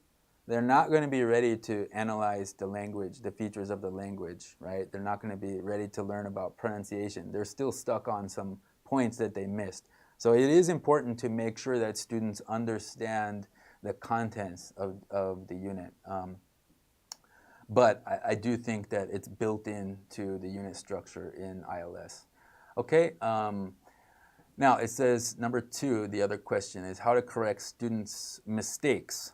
they're not going to be ready to analyze the language, the features of the language, right? They're not going to be ready to learn about pronunciation. They're still stuck on some points that they missed. So it is important to make sure that students understand the contents of the unit. But I do think that it's built into the unit structure in ILS. Okay, now it says number 2, the other question is how to correct students' mistakes.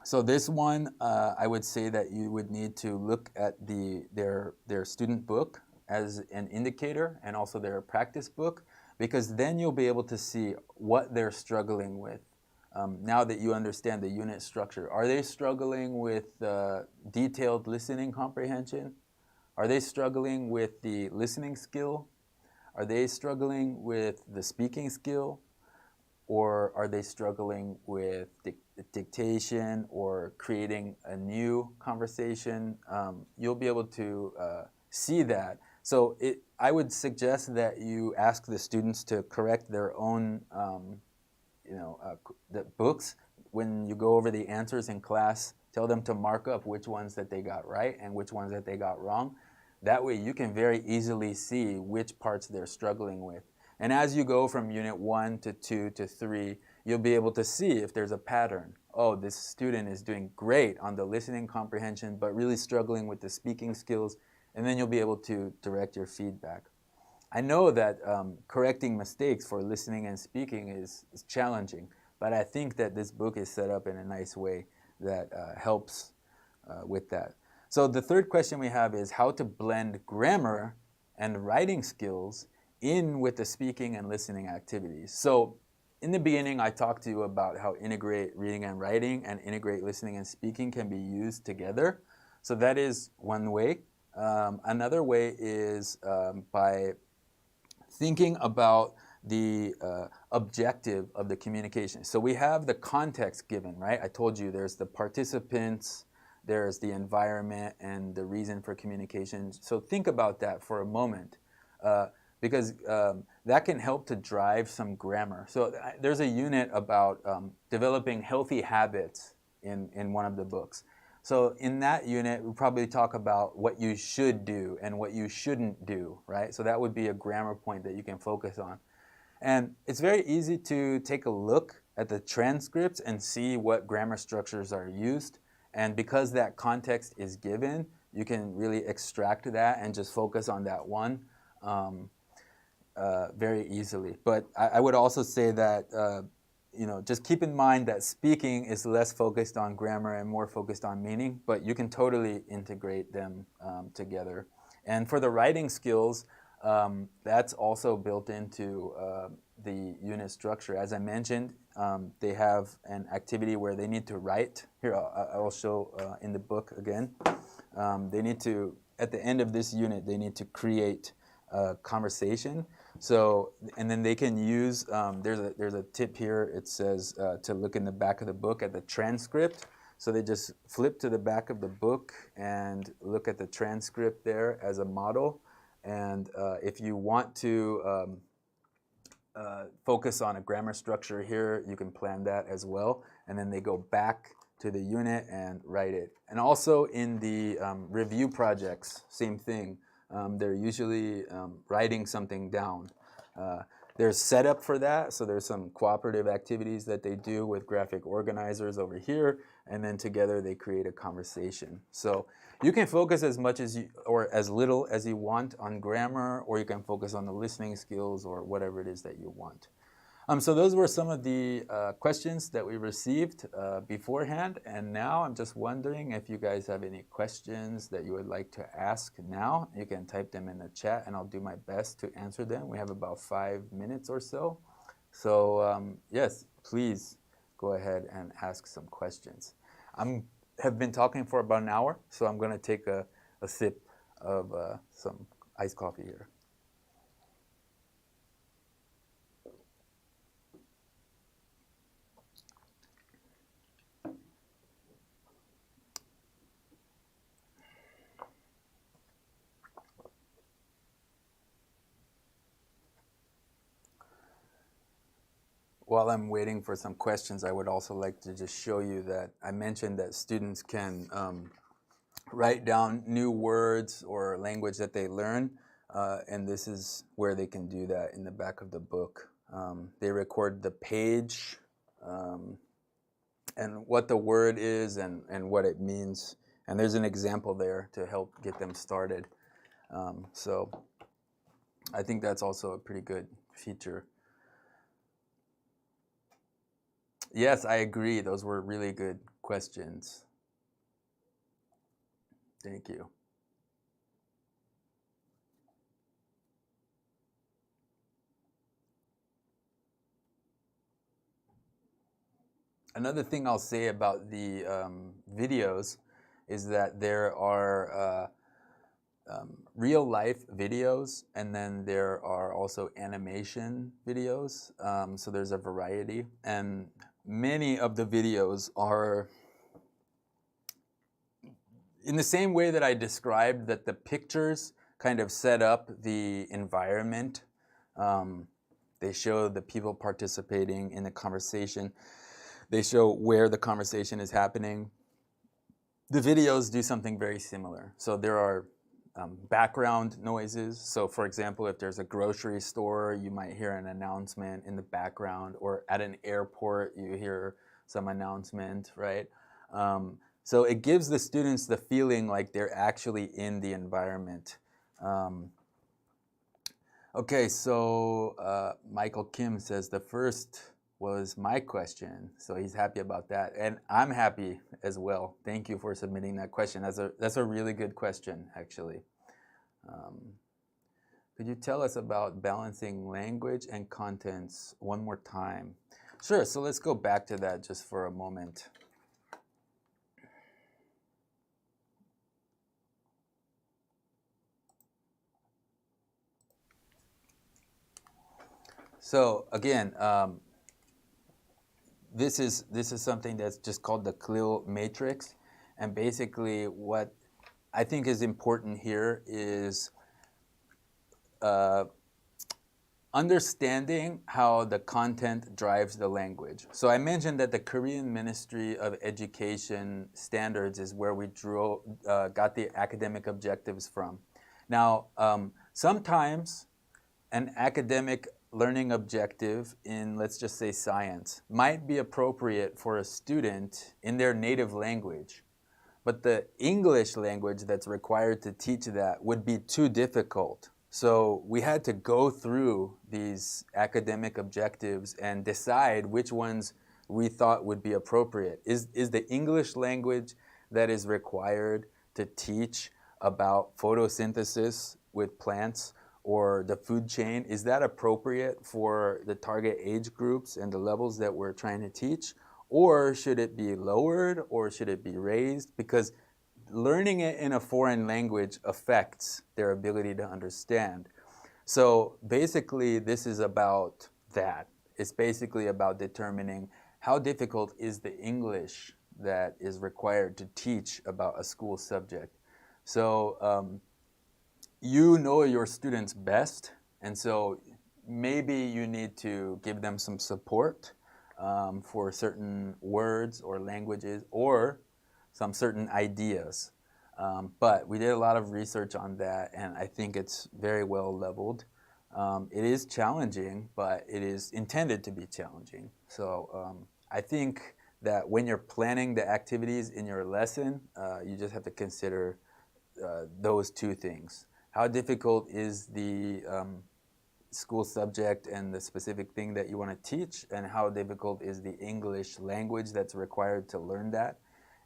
So this one, I would say that you would need to look at their student book as an indicator and also their practice book, because then you'll be able to see what they're struggling with. Now that you understand the unit structure, are they struggling with detailed listening comprehension? Are they struggling with the listening skill? Are they struggling with the speaking skill? Or are they struggling with dictation or creating a new conversation? You'll be able to see that. So I would suggest that you ask the students to correct their own the books. When you go over the answers in class, tell them to mark up which ones that they got right and which ones that they got wrong. That way you can very easily see which parts they're struggling with. And as you go from unit 1 to 2 to 3, you'll be able to see if there's a pattern. Oh, this student is doing great on the listening comprehension, but really struggling with the speaking skills. And then you'll be able to direct your feedback. I know that correcting mistakes for listening and speaking is challenging, but I think that this book is set up in a nice way that helps with that. So the third question we have is how to blend grammar and writing skills in with the speaking and listening activities. So in the beginning, I talked to you about how integrate reading and writing and integrate listening and speaking can be used together. So that is one way. Another way is by thinking about the objective of the communication. So we have the context given, right? I told you there's the participants, there's the environment, and the reason for communication. So think about that for a moment, because that can help to drive some grammar. So there's a unit about developing healthy habits in one of the books. So in that unit, we'll probably talk about what you should do and what you shouldn't do, right? So that would be a grammar point that you can focus on. And it's very easy to take a look at the transcripts and see what grammar structures are used. And because that context is given, you can really extract that and just focus on that one very easily. But I would also say that just keep in mind that speaking is less focused on grammar and more focused on meaning, but you can totally integrate them together. And for the writing skills, that's also built into the unit structure. As I mentioned, they have an activity where they need to write. Here, I'll show in the book again. They need to, at the end of this unit, they need to create a conversation. So, and then they can use, there's a tip here. It says to look in the back of the book at the transcript. So they just flip to the back of the book and look at the transcript there as a model. And if you want to focus on a grammar structure here, you can plan that as well. And then they go back to the unit and write it. And also in the review projects, same thing. They're usually writing something down. There's setup for that, so there's some cooperative activities that they do with graphic organizers over here, and then together they create a conversation. So you can focus as much as you, or as little as you want on grammar, or you can focus on the listening skills or whatever it is that you want. So those were some of the questions that we received beforehand, and now I'm just wondering if you guys have any questions that you would like to ask now. You can type them in the chat and I'll do my best to answer them. We have about 5 minutes or so. So yes, please go ahead and ask some questions. I have been talking for about an hour, so I'm going to take a sip of some iced coffee here. while I'm waiting for some questions, I would also like to just show you that I mentioned that students can write down new words or language that they learn, and this is where they can do that in the back of the book. They record the page and what the word is and what it means. And there's an example there to help get them started. So I think that's also a pretty good feature. Yes, I agree. Those were really good questions. Thank you. Another thing I'll say about the videos is that there are real life videos, and then there are also animation videos. So there's a variety, and many of the videos are in the same way that I described, that the pictures kind of set up the environment. They show the people participating in the conversation. They show where the conversation is happening. The videos do something very similar. So there are background noises. So for example, if there's a grocery store, you might hear an announcement in the background, or at an airport, you hear some announcement, right? So it gives the students the feeling like they're actually in the environment. Okay, so Michael Kim says the first was my question, so he's happy about that, and I'm happy as well. Thank you for submitting that question. That's a really good question, actually. Could you tell us about balancing language and contents one more time? Sure, so let's go back to that just for a moment. So again, this is something that's just called the CLIL matrix, and basically what I think is important here is understanding how the content drives the language. So I mentioned that the Korean Ministry of Education standards is where we got the academic objectives from. Now, sometimes an academic learning objective in, let's just say, science might be appropriate for a student in their native language, but the English language that's required to teach that would be too difficult. So we had to go through these academic objectives and decide which ones we thought would be appropriate. Is the English language that is required to teach about photosynthesis with plants or the food chain, is that appropriate for the target age groups and the levels that we're trying to teach? Or should it be lowered, or should it be raised? Because learning it in a foreign language affects their ability to understand. So basically, this is about that. It's basically about determining how difficult is the English that is required to teach about a school subject. So you know your students best, and so maybe you need to give them some support for certain words or languages or some certain ideas. But we did a lot of research on that, and I think it's very well leveled. It is challenging, but it is intended to be challenging. So I think that when you're planning the activities in your lesson, you just have to consider those two things. How difficult is the school subject and the specific thing that you want to teach, and how difficult is the English language that's required to learn that,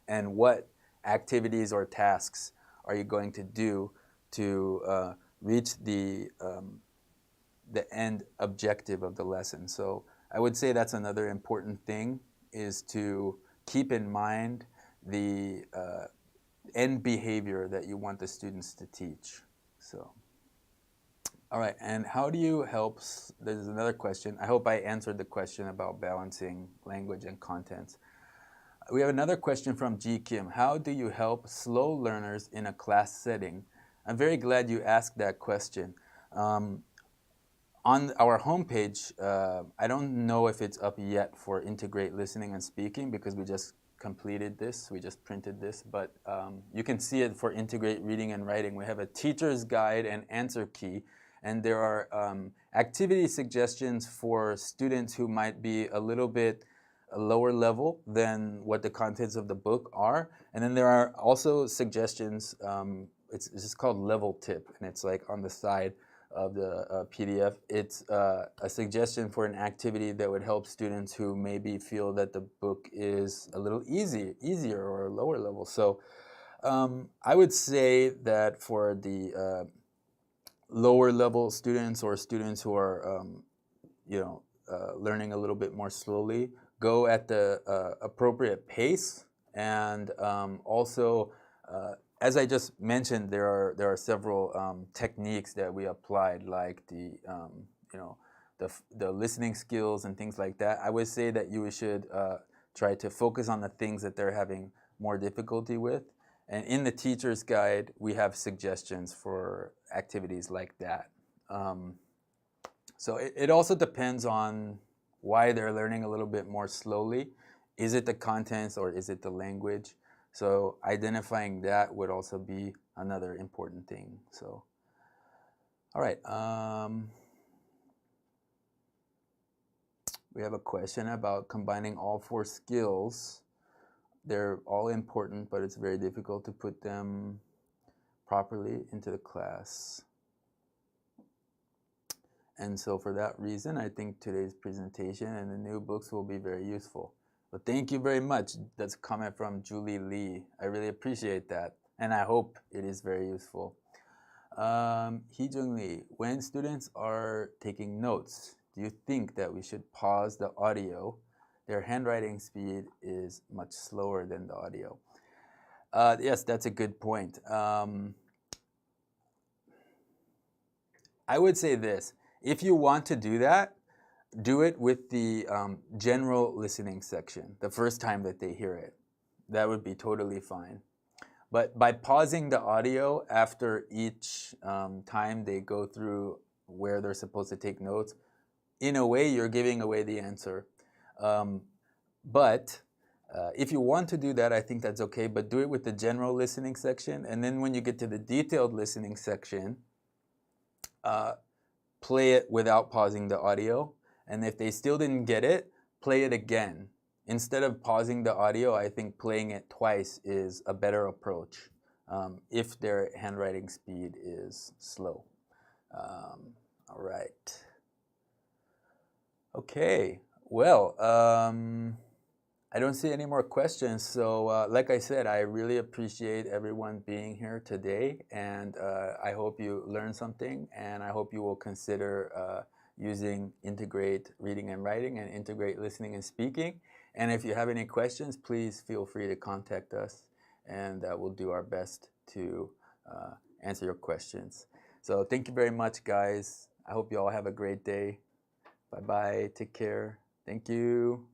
and what activities or tasks are you going to do to reach the end objective of the lesson. So I would say that's another important thing, is to keep in mind the end behavior that you want the students to teach. So, all right, and how do you help, there's another question. I hope I answered the question about balancing language and content. We have another question from G. Kim. How do you help slow learners in a class setting? I'm very glad you asked that question. on our homepage, I don't know if it's up yet for Integrate Listening and Speaking because we just completed this, we just printed this, but you can see it for Integrate Reading and Writing. We have a teacher's guide and answer key, and there are activity suggestions for students who might be a little bit lower level than what the contents of the book are. And then there are also suggestions, it's just called level tip, and it's like on the side of the PDF. It's a suggestion for an activity that would help students who maybe feel that the book is a little easier or lower level. So I would say that for the lower level students or students who are learning a little bit more slowly, go at the appropriate pace, and also as I just mentioned, there are several techniques that we applied, like the listening skills and things like that. I would say that you should try to focus on the things that they're having more difficulty with. And in the teacher's guide, we have suggestions for activities like that. So it also depends on why they're learning a little bit more slowly. Is it the contents or is it the language? So identifying that would also be another important thing. So, all right. We have a question about combining all 4 skills. They're all important, but it's very difficult to put them properly into the class. And so for that reason, I think today's presentation and the new books will be very useful. But thank you very much. That's a comment from Julie Lee. I really appreciate that, and I hope it is very useful. Hee-Jung Lee, when students are taking notes, do you think that we should pause the audio? Their handwriting speed is much slower than the audio. Yes, that's a good point. I would say this. If you want to do that, do it with the general listening section, the first time that they hear it. That would be totally fine. But by pausing the audio after each time they go through where they're supposed to take notes, in a way, you're giving away the answer. But if you want to do that, I think that's okay, but do it with the general listening section. And then when you get to the detailed listening section, play it without pausing the audio. And if they still didn't get it, play it again. Instead of pausing the audio, I think playing it twice is a better approach if their handwriting speed is slow. All right. Okay, well, I don't see any more questions. So like I said, I really appreciate everyone being here today. And I hope you learned something. And I hope you will consider using Integrate Reading and Writing and Integrate Listening and Speaking. And if you have any questions, please feel free to contact us, and we'll do our best to answer your questions. So thank you very much, guys. I hope you all have a great day. Bye-bye. Take care. Thank you.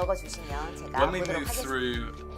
적어주시면 제가
When we
보도록
move
하겠습니다.
through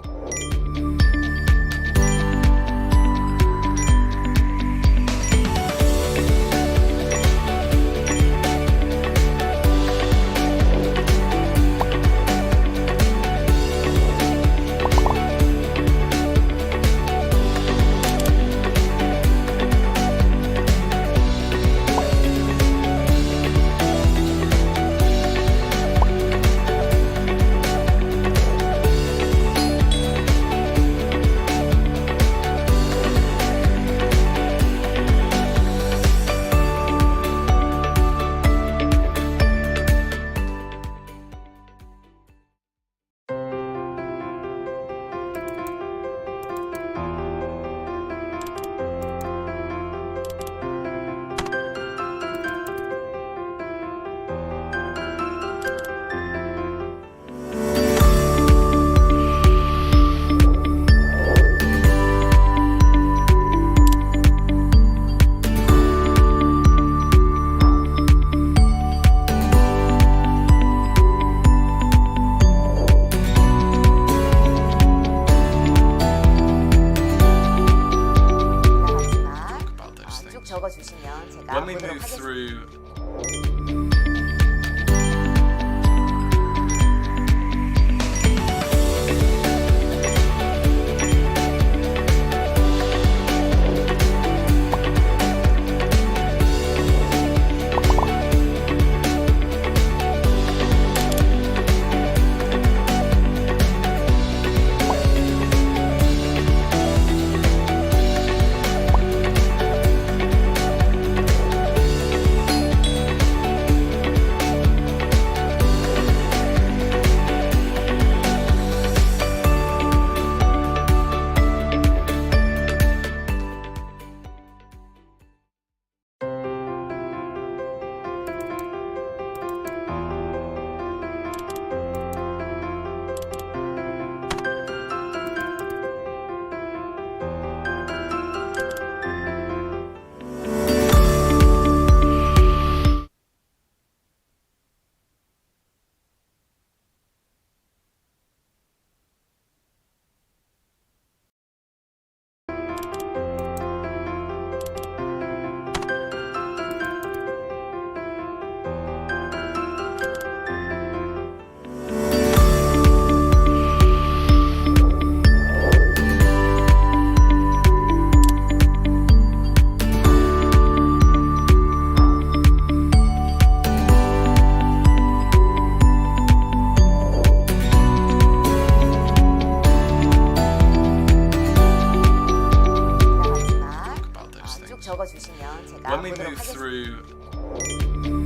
about those
쭉
things.
적어주시면 제가
When we
보도록
move
하겠습니다.
through
적어주시면 제가
when we
보도록
move
하겠습니다.
through